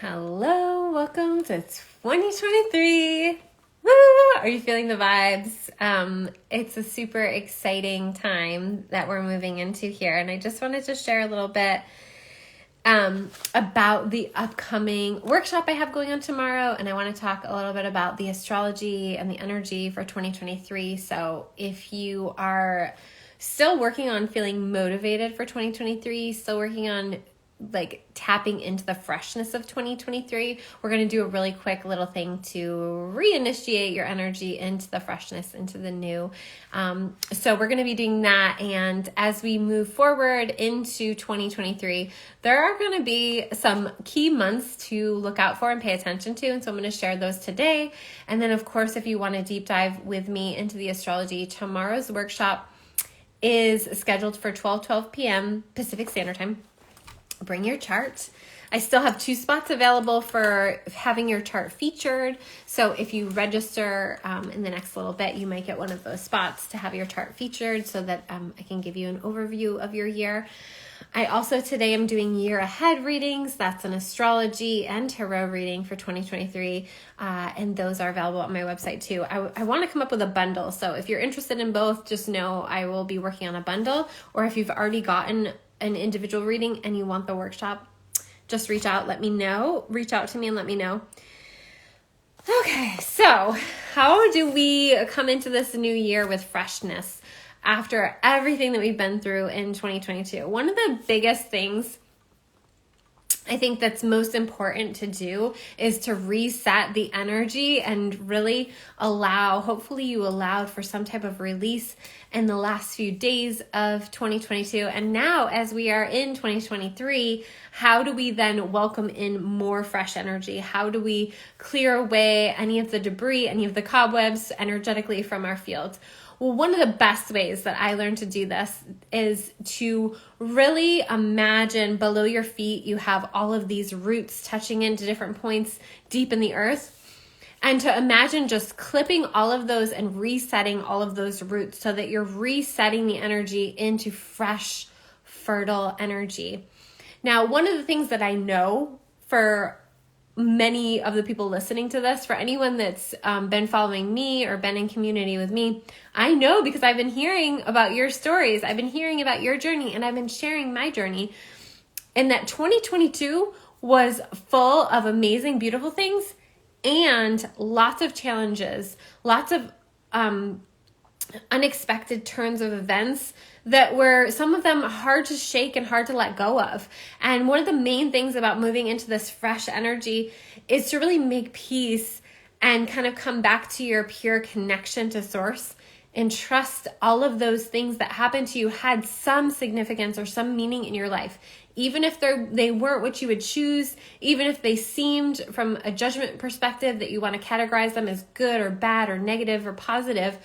Hello, welcome to 2023. Woo! Are you feeling the vibes? It's a super exciting time that we're moving into here, and I just wanted to share a little bit about the upcoming workshop I have going on tomorrow, and I want to talk a little bit about the astrology and the energy for 2023. So if you are still working on feeling motivated for 2023, still working on like tapping into the freshness of 2023, we're going to do a really quick little thing to reinitiate your energy into the freshness, into the new. So we're going to be doing that. And as we move forward into 2023, there are going to be some key months to look out for and pay attention to. And so I'm going to share those today. And then of course, if you want to deep dive with me into the astrology, tomorrow's workshop is scheduled for 12 p.m. Pacific Standard Time. Bring your chart. I still have 2 spots available for having your chart featured. So if you register in the next little bit, you might get one of those spots to have your chart featured so that I can give you an overview of your year. I also today am doing year ahead readings. That's an astrology and tarot reading for 2023. And those are available on my website too. I want to come up with a bundle. So if you're interested in both, just know I will be working on a bundle. Or if you've already gotten an individual reading and you want the workshop, just reach out to me and let me know. Okay, so how do we come into this new year with freshness after everything that we've been through in 2022? One of the biggest things I think that's most important to do is to reset the energy and really hopefully you allowed for some type of release in the last few days of 2022. And now as we are in 2023, how do we then welcome in more fresh energy? How do we clear away any of the debris, any of the cobwebs energetically from our field? Well, one of the best ways that I learned to do this is to really imagine below your feet, you have all of these roots touching into different points deep in the earth. And to imagine just clipping all of those and resetting all of those roots so that you're resetting the energy into fresh, fertile energy. Now, one of the things that I know for many of the people listening to this, for anyone that's been following me or been in community with me, I know because I've been hearing about your stories, I've been hearing about your journey, and I've been sharing my journey, and that 2022 was full of amazing, beautiful things and lots of challenges, lots of unexpected turns of events that were some of them hard to shake and hard to let go of. And one of the main things about moving into this fresh energy is to really make peace and kind of come back to your pure connection to source and trust all of those things that happened to you had some significance or some meaning in your life. Even if they weren't what you would choose, even if they seemed from a judgment perspective that you want to categorize them as good or bad or negative or positive,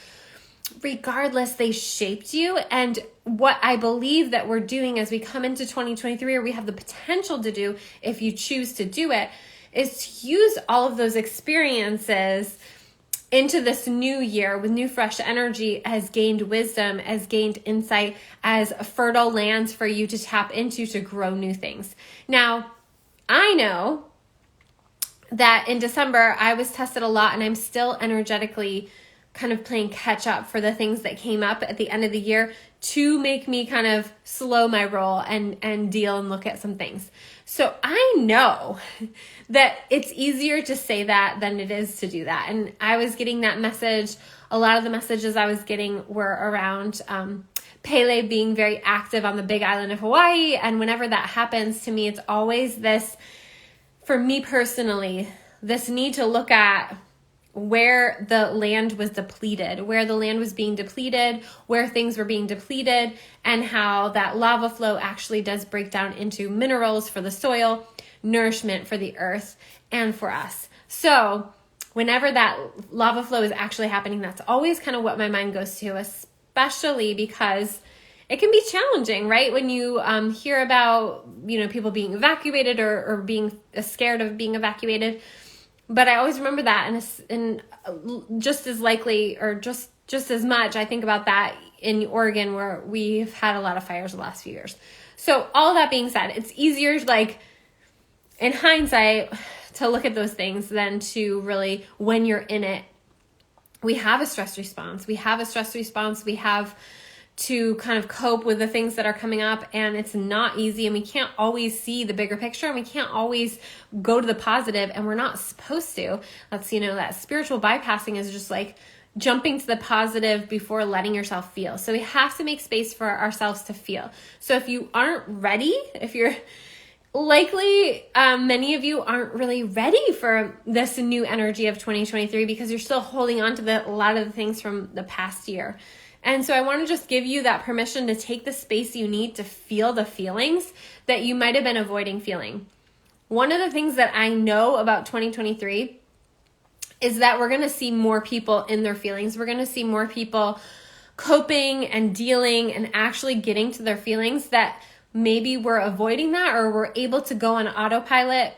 regardless, they shaped you. And what I believe that we're doing as we come into 2023, or we have the potential to do if you choose to do it, is to use all of those experiences into this new year with new fresh energy, as gained wisdom, as gained insight, as fertile lands for you to tap into to grow new things. Now, I know that in December, I was tested a lot and I'm still energetically kind of playing catch up for the things that came up at the end of the year to make me kind of slow my roll and deal and look at some things. So I know that it's easier to say that than it is to do that. And I was getting that message. A lot of the messages I was getting were around Pele being very active on the big island of Hawaii. And whenever that happens to me, it's always this, for me personally, this need to look at where the land was depleted, where the land was being depleted, where things were being depleted, and how that lava flow actually does break down into minerals for the soil, nourishment for the earth, and for us. So whenever that lava flow is actually happening, that's always kind of what my mind goes to, especially because it can be challenging, right? When you hear about, people being evacuated or being scared of being evacuated. But I always remember that, and just as likely, or just as much, I think about that in Oregon, where we've had a lot of fires the last few years. So all that being said, it's easier, like in hindsight, to look at those things than to really, when you're in it, we have a stress response. We have to kind of cope with the things that are coming up, and it's not easy, and we can't always see the bigger picture, and we can't always go to the positive, and we're not supposed to. That's, that spiritual bypassing is just like jumping to the positive before letting yourself feel. So we have to make space for ourselves to feel. So if you aren't ready, if you're likely, many of you aren't really ready for this new energy of 2023 because you're still holding on to a lot of the things from the past year. And so I want to just give you that permission to take the space you need to feel the feelings that you might have been avoiding feeling. One of the things that I know about 2023 is that we're going to see more people in their feelings. We're going to see more people coping and dealing and actually getting to their feelings that maybe we're avoiding that, or we're able to go on autopilot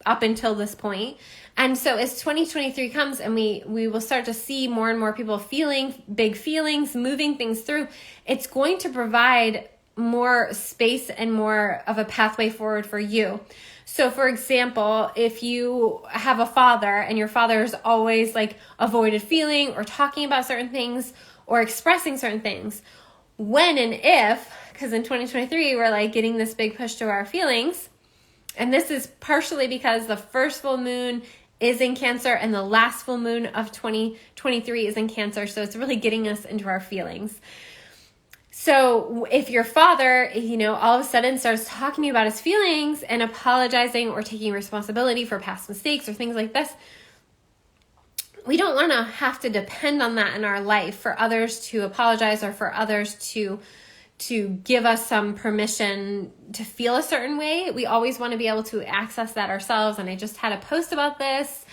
up until this point. And so as 2023 comes and we will start to see more and more people feeling big feelings, moving things through, it's going to provide more space and more of a pathway forward for you. So for example, if you have a father and your father's always like avoided feeling or talking about certain things or expressing certain things, when and if, because in 2023 we're like getting this big push to our feelings, and this is partially because the first full moon is in Cancer and the last full moon of 2023 is in Cancer. So it's really getting us into our feelings. So if your father, all of a sudden starts talking about his feelings and apologizing or taking responsibility for past mistakes or things like this, we don't want to have to depend on that in our life for others to apologize or for others to give us some permission to feel a certain way. We always want to be able to access that ourselves. And I just had a post about this.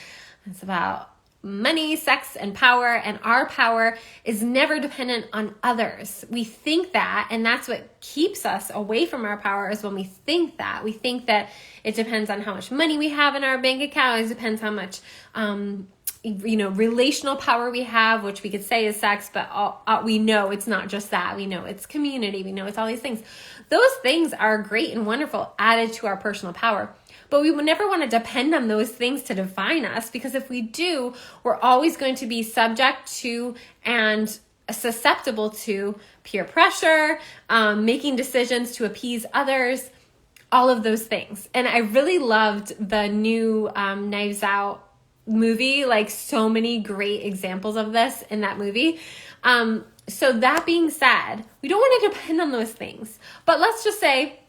It's about money, sex, and power. And our power is never dependent on others. We think that, and that's what keeps us away from our power, is when we think that. We think that it depends on how much money we have in our bank account. It depends how much relational power we have, which we could say is sex, but we know it's not just that. We know it's community. We know it's all these things. Those things are great and wonderful, added to our personal power. But we would never want to depend on those things to define us, because if we do, we're always going to be subject to and susceptible to peer pressure, making decisions to appease others, all of those things. And I really loved the new Knives Out movie, like so many great examples of this in that movie. So that being said, we don't want to depend on those things. But let's just say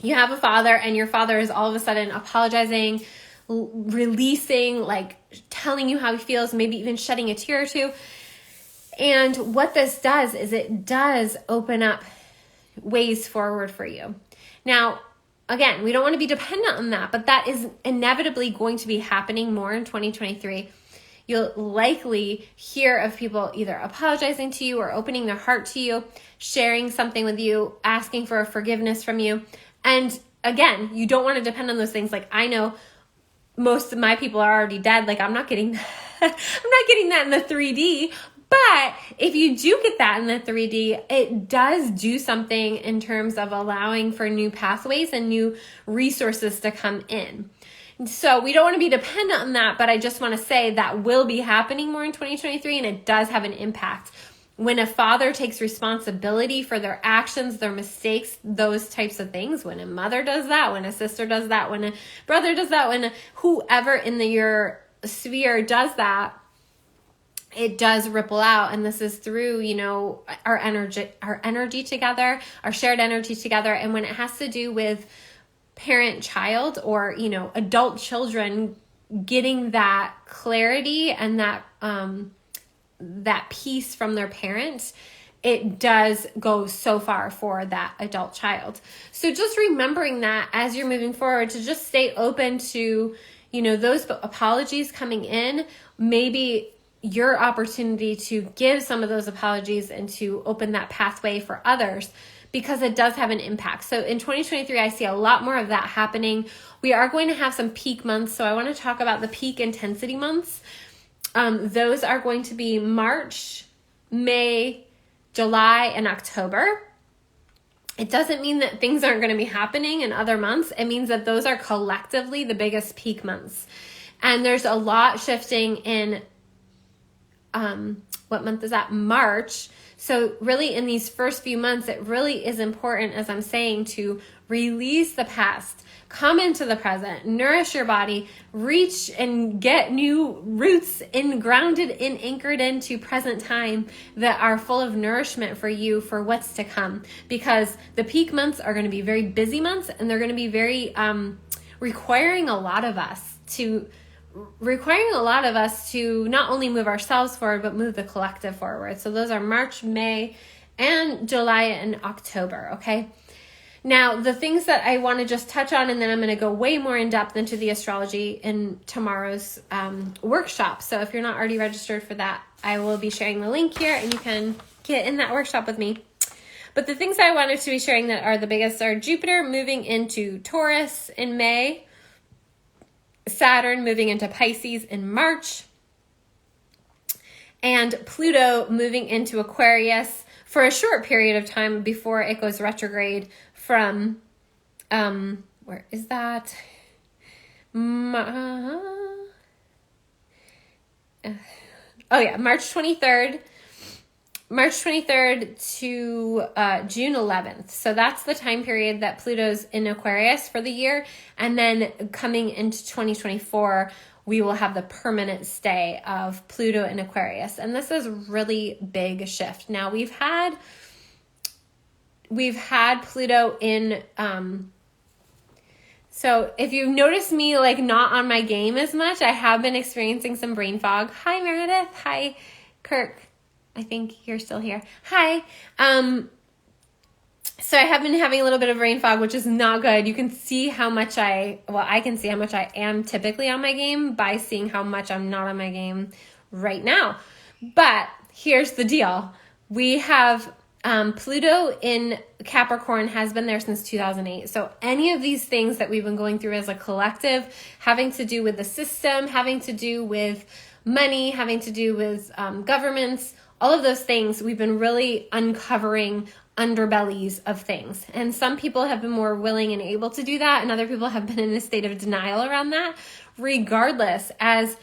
you have a father and your father is all of a sudden apologizing, releasing, like telling you how he feels, maybe even shedding a tear or two. And what this does is it does open up ways forward for you. Now, again, we don't want to be dependent on that, but that is inevitably going to be happening more in 2023. You'll likely hear of people either apologizing to you or opening their heart to you, sharing something with you, asking for forgiveness from you. And again, you don't want to depend on those things. Like, I know most of my people are already dead. Like, I'm not getting that in the 3D. But if you do get that in the 3D, it does do something in terms of allowing for new pathways and new resources to come in. So we don't want to be dependent on that, but I just want to say that will be happening more in 2023, and it does have an impact. When a father takes responsibility for their actions, their mistakes, those types of things, when a mother does that, when a sister does that, when a brother does that, when whoever in your sphere does that, it does ripple out. And this is through, our energy together, our shared energy together. And when it has to do with parent-child or, adult children getting that clarity and that peace from their parents, it does go so far for that adult child. So just remembering that as you're moving forward, to just stay open to, those apologies coming in, maybe your opportunity to give some of those apologies and to open that pathway for others, because it does have an impact. So in 2023, I see a lot more of that happening. We are going to have some peak months. So I want to talk about the peak intensity months. Those are going to be March, May, July, and October. It doesn't mean that things aren't going to be happening in other months. It means that those are collectively the biggest peak months. And there's a lot shifting in, what month is that? March. So really in these first few months, it really is important, as I'm saying, to release the past, come into the present, nourish your body, reach and get new roots grounded in, anchored into present time that are full of nourishment for you for what's to come. Because the peak months are going to be very busy months, and they're going to be very requiring a lot of us to not only move ourselves forward, but move the collective forward. So those are March, May, and July and October, okay? Now, the things that I want to just touch on, and then I'm going to go way more in depth into the astrology in tomorrow's workshop. So if you're not already registered for that, I will be sharing the link here, and you can get in that workshop with me. But the things I wanted to be sharing that are the biggest are Jupiter moving into Taurus in May, Saturn moving into Pisces in March, and Pluto moving into Aquarius for a short period of time before it goes retrograde from, where is that? March 23rd. March 23rd to June 11th. So that's the time period that Pluto's in Aquarius for the year. And then coming into 2024, we will have the permanent stay of Pluto in Aquarius. And this is really big shift. Now we've had Pluto in, so if you've noticed me like not on my game as much, I have been experiencing some brain fog. Hi, Meredith. Hi, Kirk. I think you're still here. Hi. So I have been having a little bit of brain fog, which is not good. You can see how much I can see how much I am typically on my game by seeing how much I'm not on my game right now. But here's the deal. We have Pluto in Capricorn has been there since 2008. So any of these things that we've been going through as a collective, having to do with the system, having to do with money, having to do with governments, all of those things, we've been really uncovering underbellies of things. And some people have been more willing and able to do that, and other people have been in a state of denial around that. Regardless, as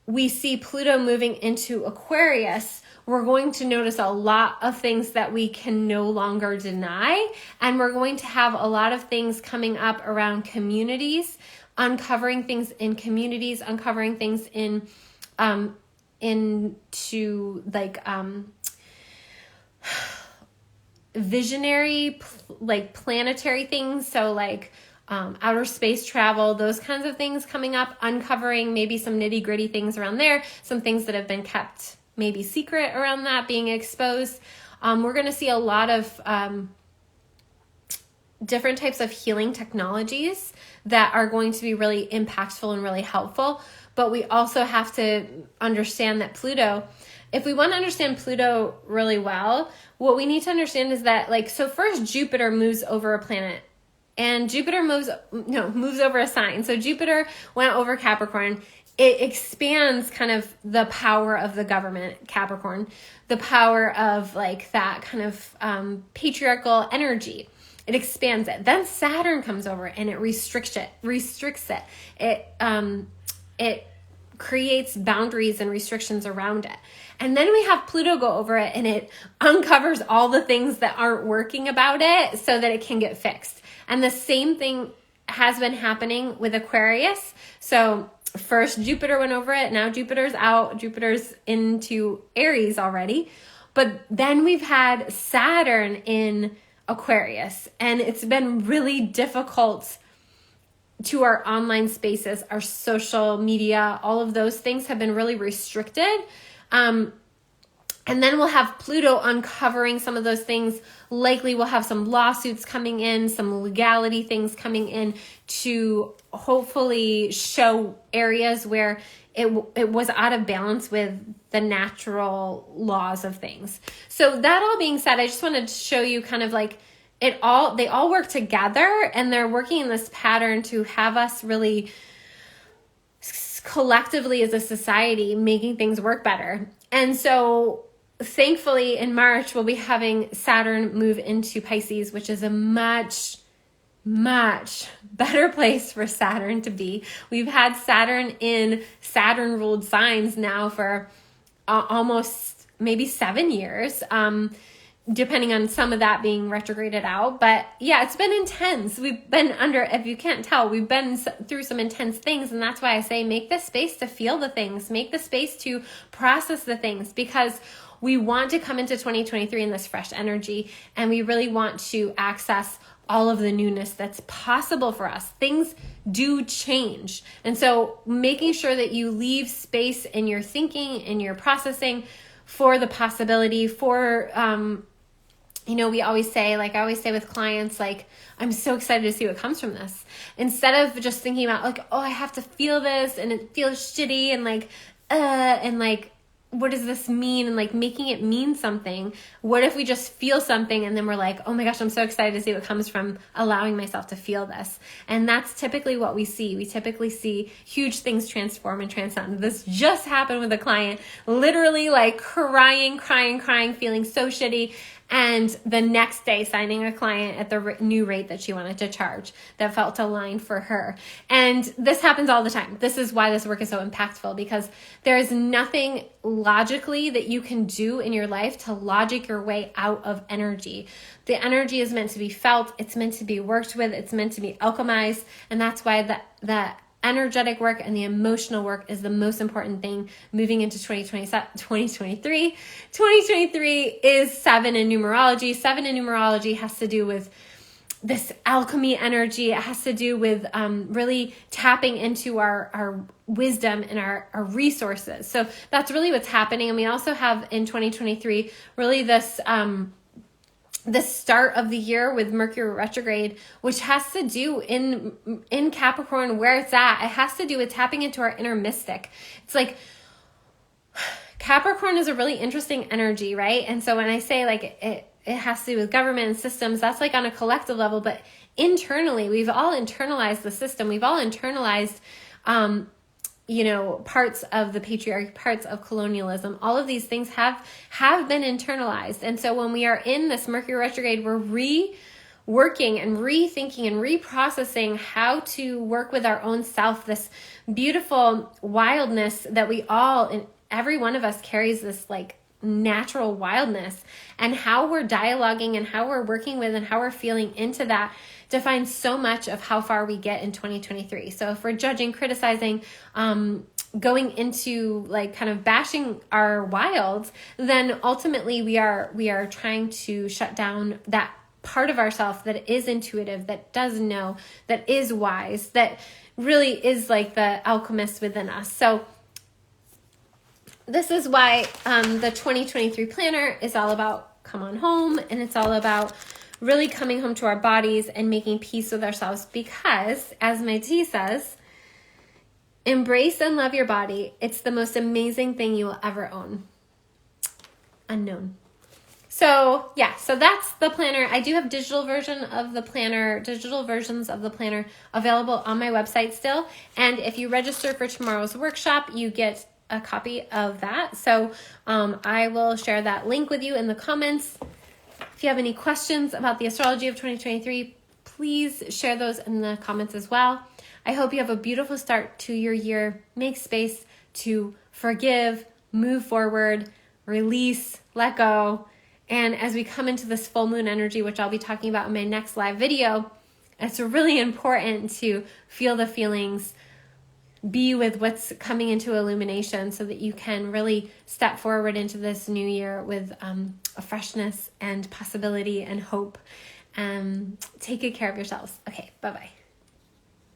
we see Pluto moving into Aquarius, we're going to notice a lot of things that we can no longer deny. And we're going to have a lot of things coming up around communities, uncovering things in communities, uncovering things into like visionary, like planetary things. So like outer space travel, those kinds of things coming up, uncovering maybe some nitty gritty things around there, some things that have been kept maybe secret around that being exposed. We're going to see a lot of different types of healing technologies that are going to be really impactful and really helpful. But we also have to understand that Pluto, if we want to understand Pluto really well, what we need to understand is that, like, so first Jupiter moves over a planet, and Jupiter moves over a sign. So Jupiter went over Capricorn. It expands kind of the power of the government, Capricorn, the power of like that kind of patriarchal energy. It expands it. Then Saturn comes over and it restricts it. It creates boundaries and restrictions around it. And then we have Pluto go over it, and it uncovers all the things that aren't working about it so that it can get fixed. And the same thing has been happening with Aquarius. So first Jupiter went over it. Now Jupiter's out. Jupiter's into Aries already. But then we've had Saturn in Aquarius, and it's been really difficult to our online spaces, our social media, all of those things have been really restricted. And then we'll have Pluto uncovering some of those things. Likely we'll have some lawsuits coming in, some legality things coming in to hopefully show areas where it was out of balance with the natural laws of things. So that all being said, I just wanted to show you kind of like they all work together, and they're working in this pattern to have us really collectively as a society making things work better. And so thankfully in March, we'll be having Saturn move into Pisces, which is a much better place for Saturn to be. We've had Saturn in Saturn ruled signs now for almost maybe 7 years, depending on some of that being retrograded out. But yeah, it's been intense. We've been under, if you can't tell, we've been through some intense things. And that's why I say make the space to feel the things, make the space to process the things, because we want to come into 2023 in this fresh energy, and we really want to access all of the newness that's possible for us. Things do change. And so making sure that you leave space in your thinking, in your processing for the possibility, for, we always say, like I always say with clients, like, I'm so excited to see what comes from this. Instead of just thinking about like, oh, I have to feel this and it feels shitty and like, what does this mean? And like making it mean something. What if we just feel something and then we're like, oh my gosh, I'm so excited to see what comes from allowing myself to feel this. And that's typically what we see. We typically see huge things transform and transcend. This just happened with a client, literally like crying, feeling so shitty. And the next day signing a client at the new rate that she wanted to charge that felt aligned for her. And this happens all the time. This is why this work is so impactful, because there is nothing logically that you can do in your life to logic your way out of energy. The energy is meant to be felt. It's meant to be worked with. It's meant to be alchemized. And that's why the energetic work and the emotional work is the most important thing moving into 2023. 2023 is 7 in numerology. 7 in numerology has to do with this alchemy energy. It has to do with really tapping into our wisdom and our resources. So that's really what's happening. And we also have in 2023 really this the start of the year with Mercury retrograde, which has to do in Capricorn, where it's at. It has to do with tapping into our inner mystic. It's like Capricorn is a really interesting energy, right? And so when I say like it has to do with government and systems, that's like on a collective level, but internally, we've all internalized the system. We've all internalized parts of the patriarchy, parts of colonialism. All of these things have been internalized. And so when we are in this Mercury retrograde, we're reworking and rethinking and reprocessing how to work with our own self, this beautiful wildness that we all, and every one of us carries this like natural wildness, and how we're dialoguing and how we're working with and how we're feeling into that defines so much of how far we get in 2023. So if we're judging, criticizing, going into like kind of bashing our wilds, then ultimately we are trying to shut down that part of ourselves that is intuitive, that does know, that is wise, that really is like the alchemist within us. So this is why the 2023 planner is all about come on home, and it's all about really coming home to our bodies and making peace with ourselves, because as my T says, embrace and love your body. It's the most amazing thing you will ever own. Unknown. So yeah, so that's the planner. I do have digital versions of the planner available on my website still. And if you register for tomorrow's workshop, you get a copy of that. So I will share that link with you in the comments. If you have any questions about the astrology of 2023, please share those in the comments as well. I hope you have a beautiful start to your year. Make space to forgive, move forward, release, let go. And as we come into this full moon energy, which I'll be talking about in my next live video, it's really important to feel the feelings, be with what's coming into illumination, so that you can really step forward into this new year with a freshness and possibility and hope. Take good care of yourselves. Okay, bye-bye.